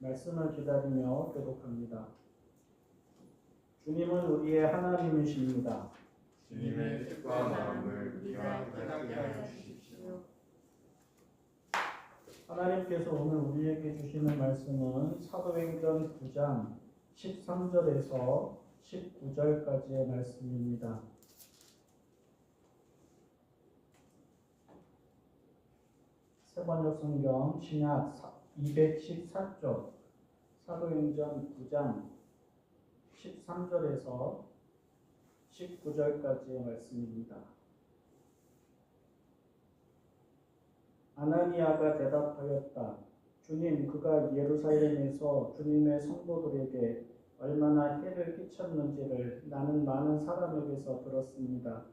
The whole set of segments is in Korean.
말씀을 기다리며 교독합니다. 주님은 우리의 하나님이십니다. 주님의 뜻과 마음을 우리가 깨닫게 하여 주십시오. 하나님께서 오늘 우리에게 주시는 말씀은 사도행전 9장 13절에서 19절까지의 말씀입니다. 세번역 성경 신약 214쪽 사도행전 9장 13절에서 19절까지의 말씀입니다. 아나니아가 대답하였다. 주님, 그가 예루살렘에서 주님의 성도들에게 얼마나 해를 끼쳤는지를 나는 많은 사람에게서 들었습니다.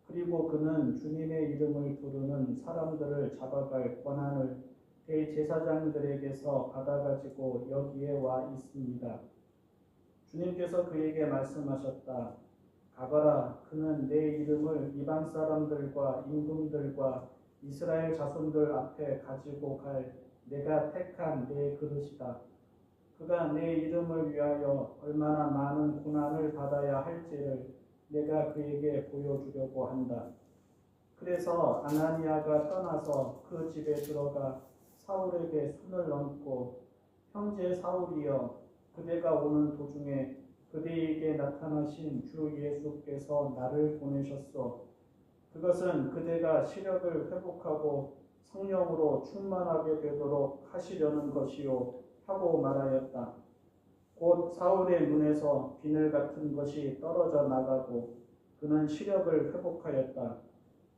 그리고 그는 주님의 이름을 부르는 사람들을 잡아갈 권한을 대제사장들에게서 받아가지고 여기에 와 있습니다. 주님께서 그에게 말씀하셨다. 가거라. 그는 내 이름을 이방 사람들과 임금들과 이스라엘 자손들 앞에 가지고 갈 내가 택한 내 그릇이다. 그가 내 이름을 위하여 얼마나 많은 고난을 받아야 할지를 내가 그에게 보여주려고 한다. 그래서 아나니아가 떠나서 그 집에 들어가 사울에게 손을 얹고 형제 사울이여, 그대가 오는 도중에 그대에게 나타나신 주 예수께서 나를 보내셨소. 그것은 그대가 시력을 회복하고 성령으로 충만하게 되도록 하시려는 것이요 하고 말하였다. 곧 사울의 눈에서 비늘 같은 것이 떨어져 나가고 그는 시력을 회복하였다.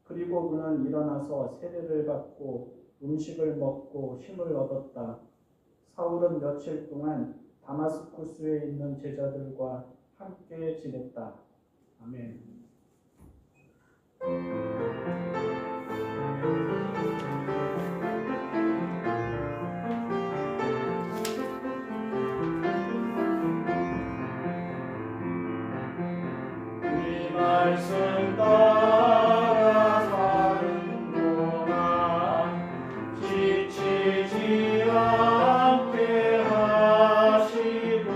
그리고 그는 일어나서 세례를 받고 음식을 먹고 힘을 얻었다. 사울은 며칠 동안 다마스쿠스에 있는 제자들과 함께 지냈다. 아멘. 이 말씀 따라 사는구나. 지치지 않게 하시고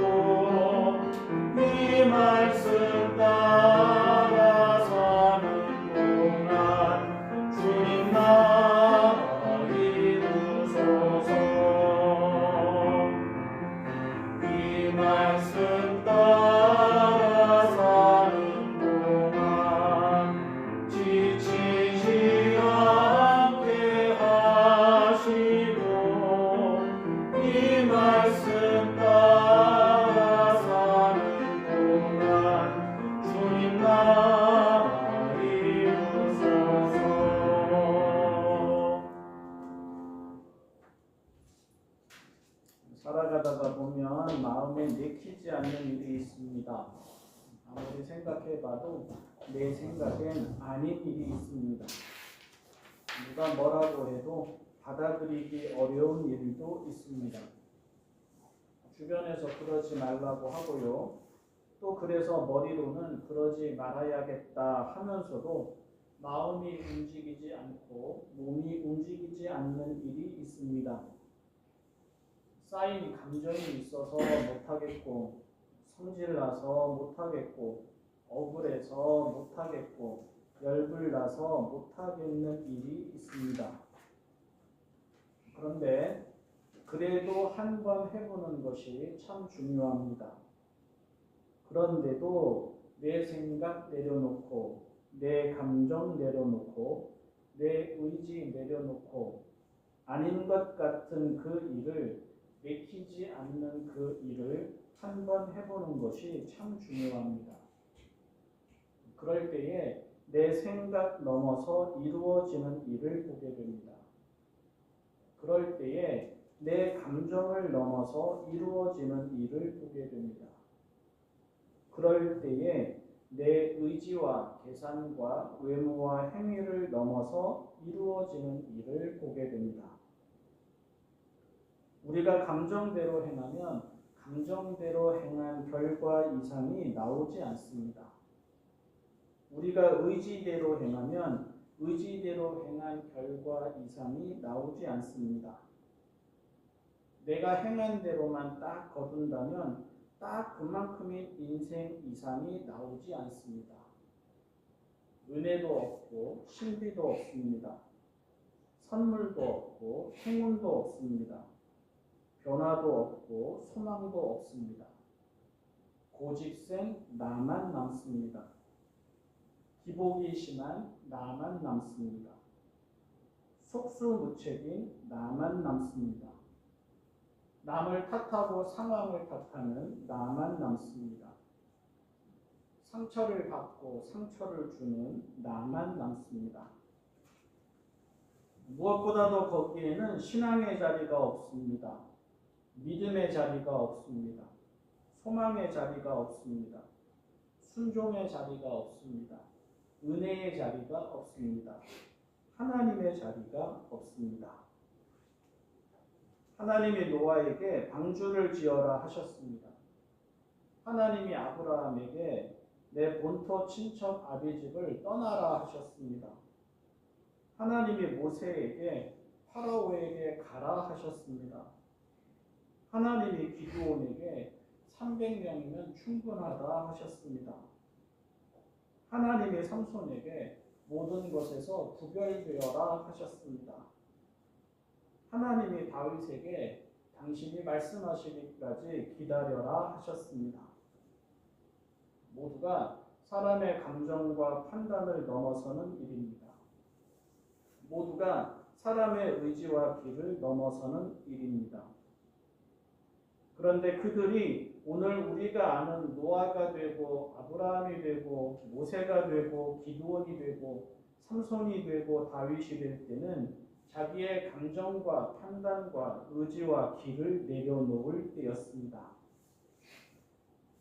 이 말씀 따라 사는구나. 주님 나라 이루소서. 이 말씀 따라 사는 동안 지치지 않게 하시고 이 말씀 따라 사는 동안 주님 나라 이루소서. 살아가다가 보면 마음에 내키지 않는 일이 있습니다. 아무리 생각해봐도 내 생각엔 아닌 일이 있습니다. 누가 뭐라고 해도 받아들이기 어려운 일도 있습니다. 주변에서 그러지 말라고 하고요. 또 그래서 머리로는 그러지 말아야겠다 하면서도 마음이 움직이지 않고 몸이 움직이지 않는 일이 있습니다. 쌓인 감정이 있어서 못하겠고, 성질나서 못하겠고, 억울해서 못하겠고, 열불 나서 못하겠는 일이 있습니다. 그런데 그래도 한번 해보는 것이 참 중요합니다. 그런데도 내 생각 내려놓고, 내 감정 내려놓고, 내 의지 내려놓고, 아닌 것 같은 그 일을, 내키지 않는 그 일을 한번 해보는 것이 참 중요합니다. 그럴 때에 내 생각 넘어서 이루어지는 일을 보게 됩니다. 그럴 때에 내 감정을 넘어서 이루어지는 일을 보게 됩니다. 그럴 때에 내 의지와 계산과 외모와 행위를 넘어서 이루어지는 일을 보게 됩니다. 우리가 감정대로 행하면 감정대로 행한 결과 이상이 나오지 않습니다. 우리가 의지대로 행하면 의지대로 행한 결과 이상이 나오지 않습니다. 내가 행한 대로만 딱 거둔다면 딱 그만큼의 인생 이상이 나오지 않습니다. 은혜도 없고 신비도 없습니다. 선물도 없고 행운도 없습니다. 변화도 없고 소망도 없습니다. 고집센 나만 남습니다. 기복이 심한 나만 남습니다. 속수무책인 나만 남습니다. 남을 탓하고 상황을 탓하는 나만 남습니다. 상처를 받고 상처를 주는 나만 남습니다. 무엇보다도 거기에는 신앙의 자리가 없습니다. 믿음의 자리가 없습니다. 소망의 자리가 없습니다. 순종의 자리가 없습니다. 은혜의 자리가 없습니다. 하나님의 자리가 없습니다. 하나님이 노아에게 방주를 지어라 하셨습니다. 하나님이 아브라함에게 내 본토 친척 아비집을 떠나라 하셨습니다. 하나님이 모세에게 파라오에게 가라 하셨습니다. 하나님이 기드온에게 300명이면 충분하다 하셨습니다. 하나님이 삼손에게 모든 것에서 구별되어라 하셨습니다. 하나님이 다윗에게 당신이 말씀하시기까지 기다려라 하셨습니다. 모두가 사람의 감정과 판단을 넘어서는 일입니다. 모두가 사람의 의지와 길을 넘어서는 일입니다. 그런데 그들이 오늘 우리가 아는 노아가 되고 아브라함이 되고 모세가 되고 기드온이 되고 삼손이 되고 다윗이 될 때는 자기의 감정과 판단과 의지와 길을 내려놓을 때였습니다.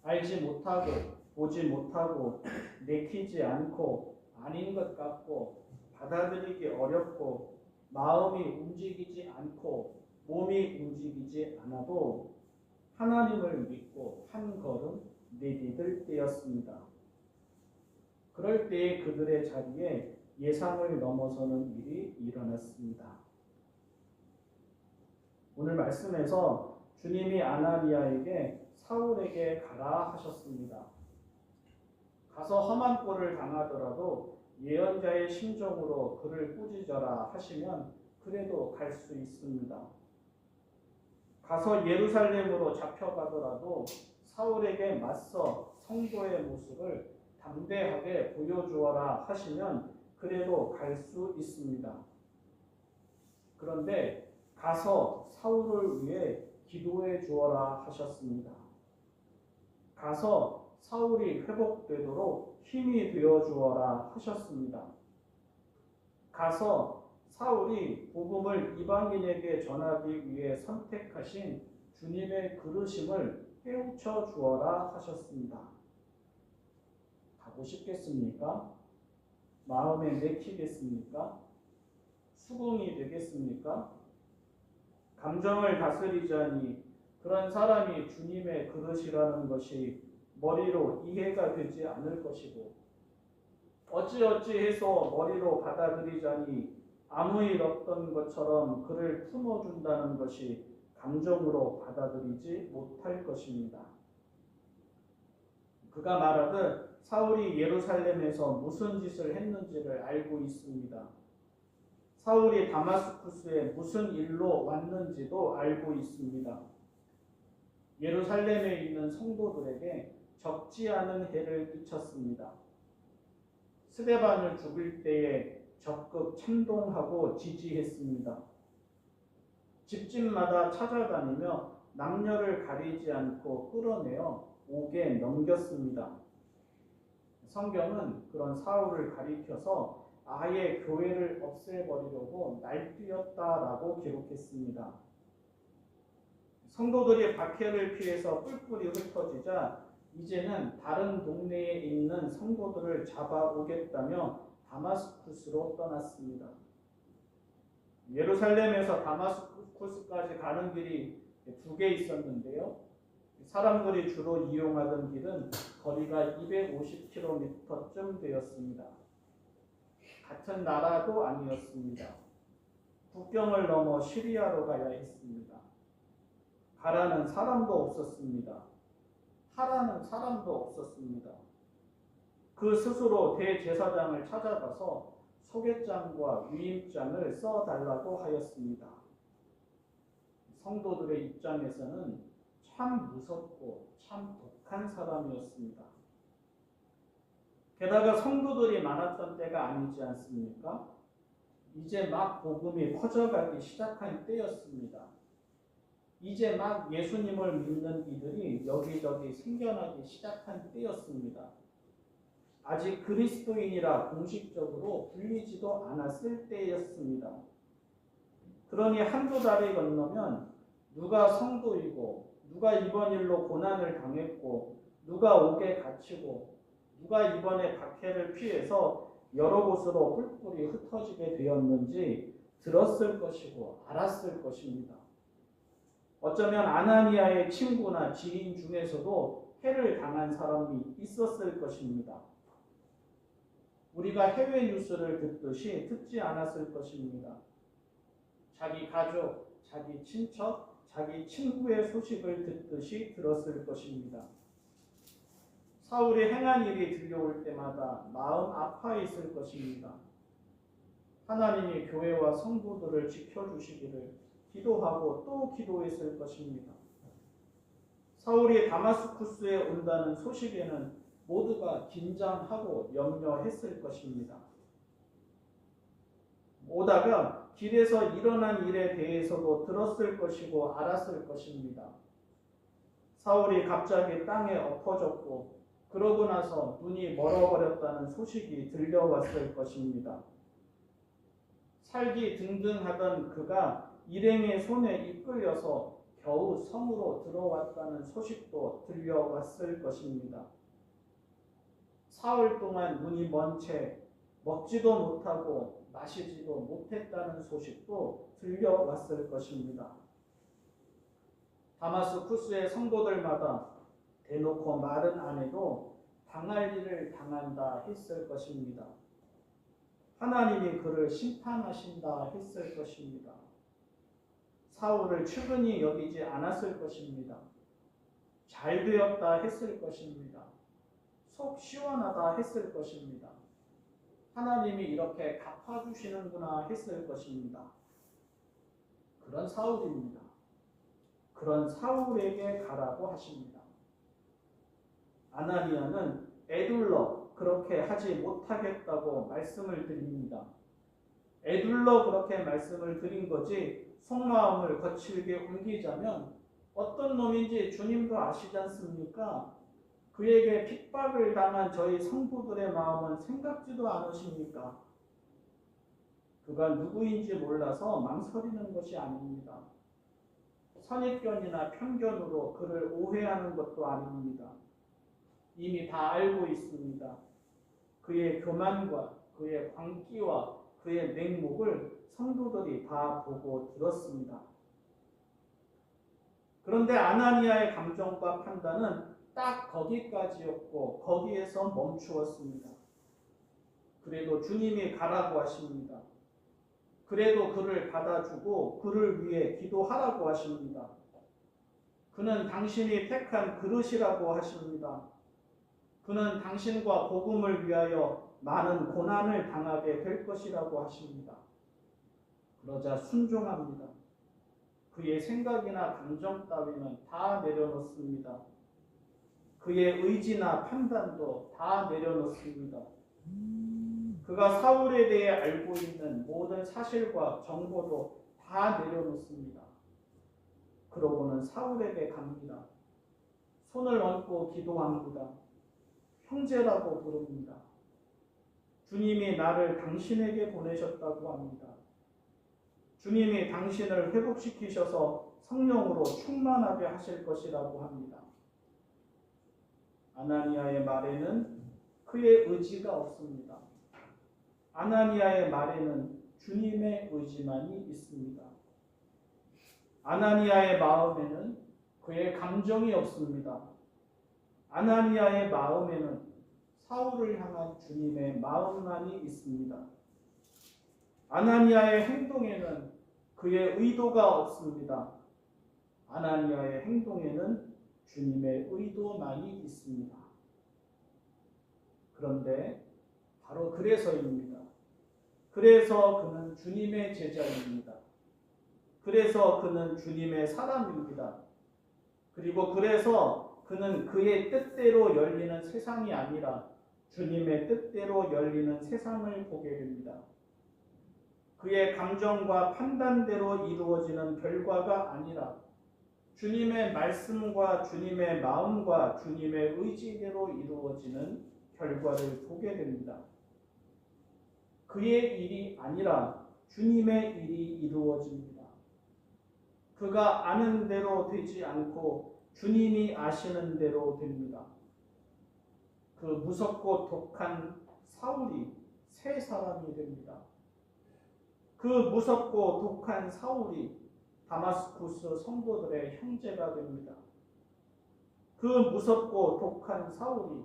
알지 못하고 보지 못하고 내키지 않고 아닌 것 같고 받아들이기 어렵고 마음이 움직이지 않고 몸이 움직이지 않아도 하나님을 믿고 한 걸음 내디딜 때였습니다. 그럴 때에 그들의 자리에 예상을 넘어서는 일이 일어났습니다. 오늘 말씀에서 주님이 아나니아에게 사울에게 가라 하셨습니다. 가서 험한 꼴을 당하더라도 예언자의 심정으로 그를 꾸짖어라 하시면 그래도 갈 수 있습니다. 가서 예루살렘으로 잡혀가더라도 사울에게 맞서 성도의 모습을 담대하게 보여주어라 하시면 그래도 갈 수 있습니다. 그런데 가서 사울을 위해 기도해 주어라 하셨습니다. 가서 사울이 회복되도록 힘이 되어 주어라 하셨습니다. 가서 사울이 복음을 이방인에게 전하기 위해 선택하신 주님의 그르심을 깨우쳐 주어라 하셨습니다. 가고 싶겠습니까? 마음에 내키겠습니까? 수긍이 되겠습니까? 감정을 다스리자니 그런 사람이 주님의 그릇이라는 것이 머리로 이해가 되지 않을 것이고 어찌어찌해서 머리로 받아들이자니 아무 일 없던 것처럼 그를 품어준다는 것이 감정으로 받아들이지 못할 것입니다. 그가 말하듯 사울이 예루살렘에서 무슨 짓을 했는지를 알고 있습니다. 사울이 다마스쿠스에 무슨 일로 왔는지도 알고 있습니다. 예루살렘에 있는 성도들에게 적지 않은 해를 끼쳤습니다. 스데반을 죽일 때에 적극 찬동하고 지지했습니다. 집집마다 찾아다니며 남녀를 가리지 않고 끌어내어 옥에 넘겼습니다. 성경은 그런 사울을 가리켜서 아예 교회를 없애버리려고 날뛰었다라고 기록했습니다. 성도들이 박해를 피해서 뿔뿔이 흩어지자 이제는 다른 동네에 있는 성도들을 잡아오겠다며 다마스쿠스로 떠났습니다. 예루살렘에서 다마스쿠스까지 가는 길이 2개 있었는데요. 사람들이 주로 이용하던 길은 거리가 250km쯤 되었습니다. 같은 나라도 아니었습니다. 국경을 넘어 시리아로 가야 했습니다. 가라는 사람도 없었습니다. 하라는 사람도 없었습니다. 그 스스로 대제사장을 찾아가서 소개장과 위임장을 써달라고 하였습니다. 성도들의 입장에서는 참 무섭고 참 독한 사람이었습니다. 게다가 성도들이 많았던 때가 아니지 않습니까? 이제 막 복음이 퍼져가기 시작한 때였습니다. 이제 막 예수님을 믿는 이들이 여기저기 생겨나기 시작한 때였습니다. 아직 그리스도인이라 공식적으로 불리지도 않았을 때였습니다. 그러니 한두 달이 건너면 누가 성도이고 누가 이번 일로 고난을 당했고 누가 옥에 갇히고 누가 이번에 박해를 피해서 여러 곳으로 뿔뿔이 흩어지게 되었는지 들었을 것이고 알았을 것입니다. 어쩌면 아나니아의 친구나 지인 중에서도 해를 당한 사람이 있었을 것입니다. 우리가 해외 뉴스를 듣듯이 듣지 않았을 것입니다. 자기 가족, 자기 친척, 자기 친구의 소식을 듣듯이 들었을 것입니다. 사울이 행한 일이 들려올 때마다 마음 아파 있을 것입니다. 하나님이 교회와 성도들을 지켜주시기를 기도하고 또 기도했을 것입니다. 사울이 다마스쿠스에 온다는 소식에는 모두가 긴장하고 염려했을 것입니다. 오다가 길에서 일어난 일에 대해서도 들었을 것이고 알았을 것입니다. 사울이 갑자기 땅에 엎어졌고 그러고 나서 눈이 멀어버렸다는 소식이 들려왔을 것입니다. 살기 등등하던 그가 일행의 손에 이끌려서 겨우 성으로 들어왔다는 소식도 들려왔을 것입니다. 사흘 동안 눈이 먼 채 먹지도 못하고 마시지도 못했다는 소식도 들려왔을 것입니다. 다마스쿠스의 성도들마다 대놓고 말은 안 해도 당할 일을 당한다 했을 것입니다. 하나님이 그를 심판하신다 했을 것입니다. 사울을 측은히 여기지 않았을 것입니다. 잘 되었다 했을 것입니다. 속 시원하다 했을 것입니다. 하나님이 이렇게 갚아주시는구나 했을 것입니다. 그런 사울입니다. 그런 사울에게 가라고 하십니다. 아나니아는 에둘러 그렇게 하지 못하겠다고 말씀을 드립니다. 에둘러 그렇게 말씀을 드린 거지 속마음을 거칠게 옮기자면 어떤 놈인지 주님도 아시지 않습니까? 그에게 핍박을 당한 저희 성도들의 마음은 생각지도 않으십니까? 그가 누구인지 몰라서 망설이는 것이 아닙니다. 선입견이나 편견으로 그를 오해하는 것도 아닙니다. 이미 다 알고 있습니다. 그의 교만과 그의 광기와 그의 맹목을 성도들이 다 보고 들었습니다. 그런데 아나니아의 감정과 판단은 딱 거기까지였고 거기에서 멈추었습니다. 그래도 주님이 가라고 하십니다. 그래도 그를 받아주고 그를 위해 기도하라고 하십니다. 그는 당신이 택한 그릇이라고 하십니다. 그는 당신과 복음을 위하여 많은 고난을 당하게 될 것이라고 하십니다. 그러자 순종합니다. 그의 생각이나 감정 따위는 다 내려놓습니다. 그의 의지나 판단도 다 내려놓습니다. 그가 사울에 대해 알고 있는 모든 사실과 정보도 다 내려놓습니다. 그러고는 사울에게 갑니다. 손을 얹고 기도합니다. 형제라고 부릅니다. 주님이 나를 당신에게 보내셨다고 합니다. 주님이 당신을 회복시키셔서 성령으로 충만하게 하실 것이라고 합니다. 아나니아의 말에는 그의 의지가 없습니다. 아나니아의 말에는 주님의 의지만이 있습니다. 아나니아의 마음에는 그의 감정이 없습니다. 아나니아의 마음에는 사울을 향한 주님의 마음만이 있습니다. 아나니아의 행동에는 그의 의도가 없습니다. 아나니아의 행동에는 주님의 의도만이 있습니다. 그런데 바로 그래서입니다. 그래서 그는 주님의 제자입니다. 그래서 그는 주님의 사람입니다. 그리고 그래서 그는 그의 뜻대로 열리는 세상이 아니라 주님의 뜻대로 열리는 세상을 보게 됩니다. 그의 감정과 판단대로 이루어지는 결과가 아니라 주님의 말씀과 주님의 마음과 주님의 의지대로 이루어지는 결과를 보게 됩니다. 그의 일이 아니라 주님의 일이 이루어집니다. 그가 아는 대로 되지 않고 주님이 아시는 대로 됩니다. 그 무섭고 독한 사울이 새 사람이 됩니다. 그 무섭고 독한 사울이 다마스쿠스 성도들의 형제가 됩니다. 그 무섭고 독한 사울이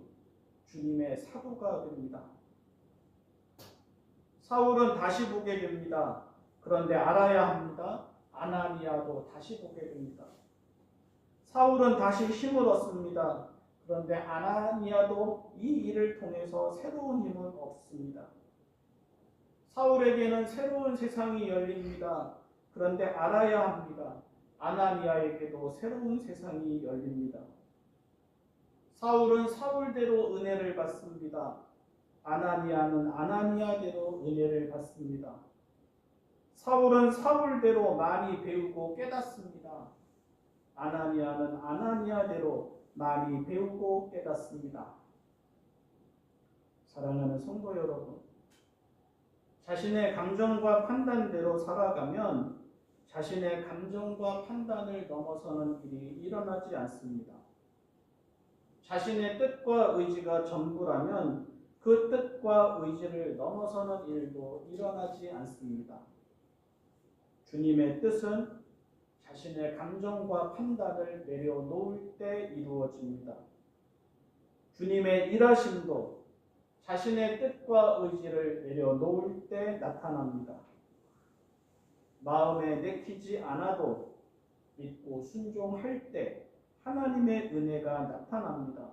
주님의 사도가 됩니다. 사울은 다시 보게 됩니다. 그런데 알아야 합니다. 아나니아도 다시 보게 됩니다. 사울은 다시 힘을 얻습니다. 그런데 아나니아도 이 일을 통해서 새로운 힘을 얻습니다. 사울에게는 새로운 세상이 열립니다. 그런데 알아야 합니다. 아나니아에게도 새로운 세상이 열립니다. 사울은 사울대로 은혜를 받습니다. 아나니아는 아나니아대로 은혜를 받습니다. 사울은 사울대로 많이 배우고 깨닫습니다. 아나니아는 아나니아대로 많이 배우고 깨닫습니다. 사랑하는 성도 여러분, 자신의 감정과 판단대로 살아가면 자신의 감정과 판단을 넘어서는 일이 일어나지 않습니다. 자신의 뜻과 의지가 전부라면 그 뜻과 의지를 넘어서는 일도 일어나지 않습니다. 주님의 뜻은 자신의 감정과 판단을 내려놓을 때 이루어집니다. 주님의 일하심도 자신의 뜻과 의지를 내려놓을 때 나타납니다. 마음에 내키지 않아도 믿고 순종할 때 하나님의 은혜가 나타납니다.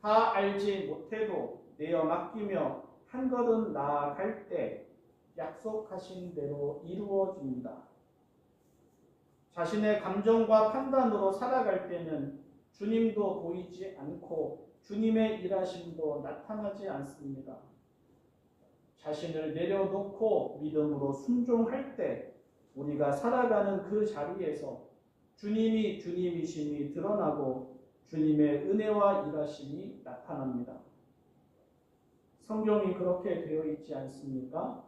다 알지 못해도 내어 맡기며 한 걸음 나아갈 때 약속하신 대로 이루어집니다. 자신의 감정과 판단으로 살아갈 때는 주님도 보이지 않고 주님의 일하심도 나타나지 않습니다. 자신을 내려놓고 믿음으로 순종할 때 우리가 살아가는 그 자리에서 주님이 주님이심이 드러나고 주님의 은혜와 일하심이 나타납니다. 성경이 그렇게 되어 있지 않습니까?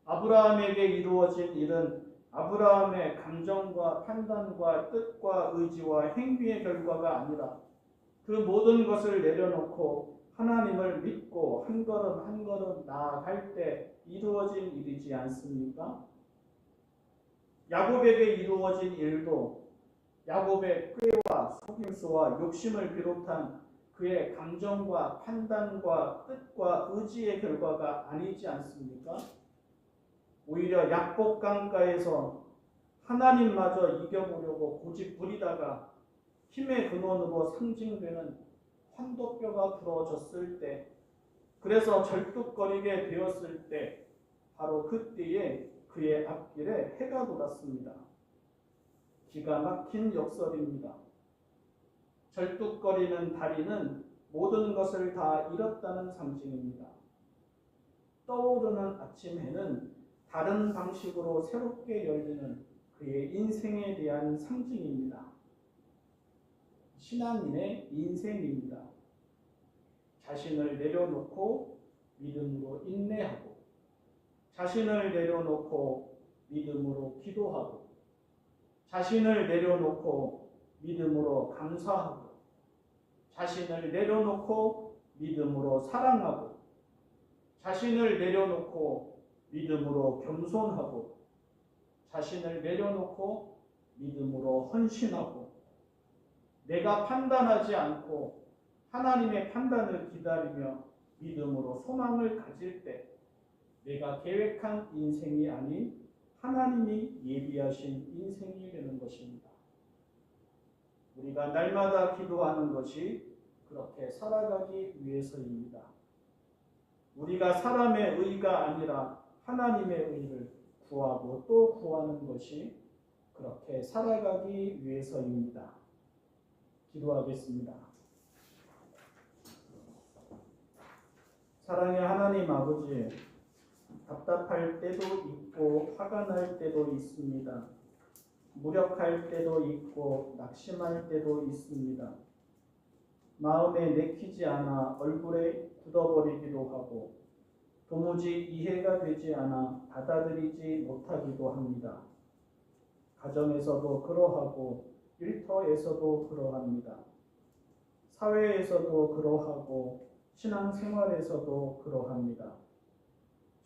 아브라함에게 이루어진 일은 아브라함의 감정과 판단과 뜻과 의지와 행위의 결과가 아니라 그 모든 것을 내려놓고 하나님을 믿고 한 걸음 한 걸음 나아갈 때 이루어진 일이지 않습니까? 야곱에게 이루어진 일도 야곱의 꾀와 속임수와 욕심을 비롯한 그의 감정과 판단과 뜻과 의지의 결과가 아니지 않습니까? 오히려 약복 강가에서 하나님마저 이겨보려고 고집 부리다가 힘의 근원으로 상징되는 환도뼈가 부러졌을 때, 그래서 절뚝거리게 되었을 때, 바로 그때에 그의 앞길에 해가 돋았습니다. 기가 막힌 역설입니다. 절뚝거리는 다리는 모든 것을 다 잃었다는 상징입니다. 떠오르는 아침 해는 다른 방식으로 새롭게 열리는 그의 인생에 대한 상징입니다. 신앙인의 인생입니다. 자신을 내려놓고 믿음으로 인내하고, 자신을 내려놓고 믿음으로 기도하고, 자신을 내려놓고 믿음으로 감사하고, 자신을 내려놓고 믿음으로 사랑하고, 자신을 내려놓고 믿음으로 겸손하고, 자신을 내려놓고 믿음으로 헌신하고, 내가 판단하지 않고 하나님의 판단을 기다리며 믿음으로 소망을 가질 때 내가 계획한 인생이 아닌 하나님이 예비하신 인생이 되는 것입니다. 우리가 날마다 기도하는 것이 그렇게 살아가기 위해서입니다. 우리가 사람의 의가 아니라 하나님의 의를 구하고 또 구하는 것이 그렇게 살아가기 위해서입니다. 기도하겠습니다. 사랑의 하나님 아버지, 답답할 때도 있고 화가 날 때도 있습니다. 무력할 때도 있고 낙심할 때도 있습니다. 마음에 내키지 않아 얼굴에 굳어버리기도 하고 도무지 이해가 되지 않아 받아들이지 못하기도 합니다. 가정에서도 그러하고 일터에서도 그러합니다. 사회에서도 그러하고 신앙생활에서도 그러합니다.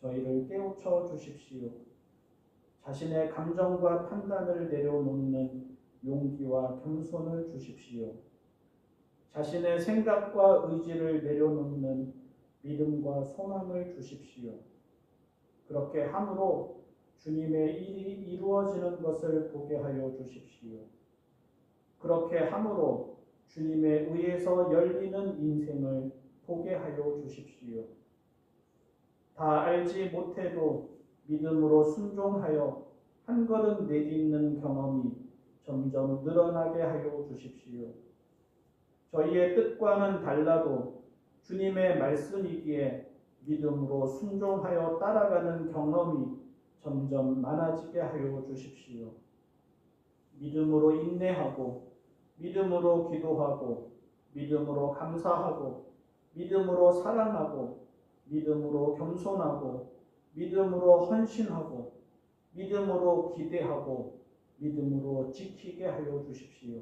저희를 깨우쳐 주십시오. 자신의 감정과 판단을 내려놓는 용기와 겸손을 주십시오. 자신의 생각과 의지를 내려놓는 믿음과 소망을 주십시오. 그렇게 함으로 주님의 일이 이루어지는 것을 보게 하여 주십시오. 그렇게 함으로 주님의 의에서 열리는 인생을 보게 하여 주십시오. 다 알지 못해도 믿음으로 순종하여 한 걸음 내딛는 경험이 점점 늘어나게 하여 주십시오. 저희의 뜻과는 달라도 주님의 말씀이기에 믿음으로 순종하여 따라가는 경험이 점점 많아지게 하여 주십시오. 믿음으로 인내하고 믿음으로 기도하고 믿음으로 감사하고 믿음으로 사랑하고 믿음으로 겸손하고 믿음으로 헌신하고 믿음으로 기대하고 믿음으로 지키게 하여 주십시오.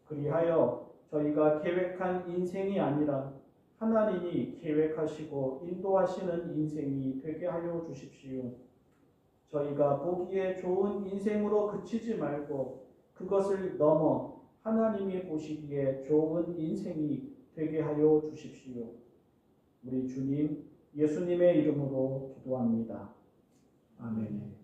그리하여 저희가 계획한 인생이 아니라 하나님이 계획하시고 인도하시는 인생이 되게 하여 주십시오. 저희가 보기에 좋은 인생으로 그치지 말고 그것을 넘어 하나님이 보시기에 좋은 인생이 되게 하여 주십시오. 우리 주님 예수님의 이름으로 기도합니다. 아멘.